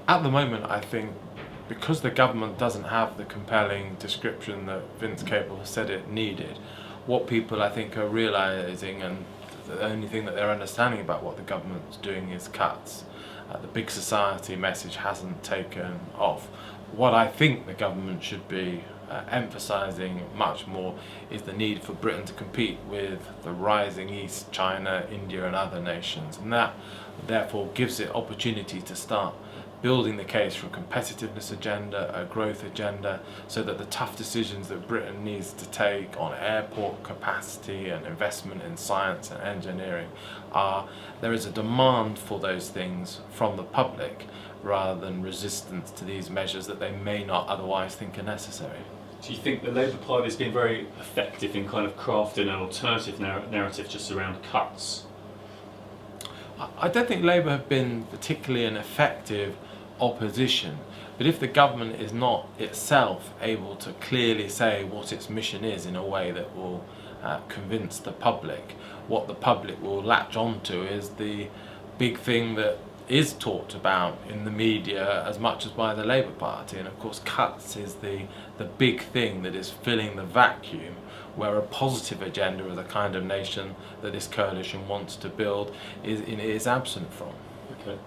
At the moment, I think because the government doesn't have the compelling description that Vince Cable said it needed, what people I think are realising, and the only thing that they're understanding about what the government's doing is cuts. The big society message hasn't taken off. What I think the government should be emphasising much more is the need for Britain to compete with the rising East, China, India and other nations, and that therefore gives it opportunity to start building the case for a competitiveness agenda, a growth agenda, so that the tough decisions that Britain needs to take on airport capacity and investment in science and engineering there is a demand for those things from the public rather than resistance to these measures that they may not otherwise think are necessary. Do you think the Labour Party has been very effective in kind of crafting an alternative narrative just around cuts? I don't think Labour have been particularly an effective opposition, but if the government is not itself able to clearly say what its mission is in a way that will convince the public, what the public will latch onto is the big thing that is talked about in the media as much as by the Labour Party, and of course cuts is the big thing that is filling the vacuum where a positive agenda of the kind of nation that this coalition wants to build is absent from. Okay.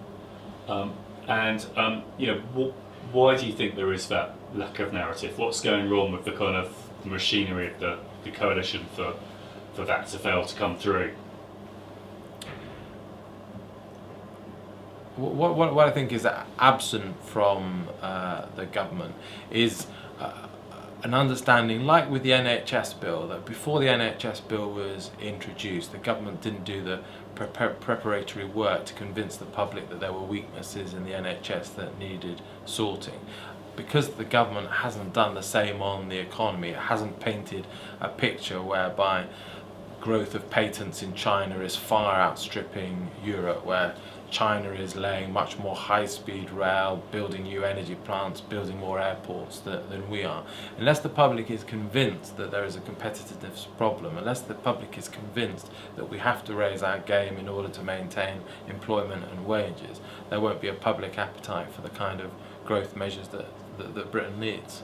Why do you think there is that lack of narrative? What's going wrong with the kind of machinery of the coalition for that to fail to come through? What I think is absent from the government is an understanding, like with the NHS bill, that before the NHS bill was introduced, the government didn't do the preparatory work to convince the public that there were weaknesses in the NHS that needed sorting. Because the government hasn't done the same on the economy, it hasn't painted a picture whereby growth of patents in China is far outstripping Europe, where China is laying much more high-speed rail, building new energy plants, building more airports than we are. Unless the public is convinced that there is a competitiveness problem, unless the public is convinced that we have to raise our game in order to maintain employment and wages, there won't be a public appetite for the kind of growth measures that Britain needs.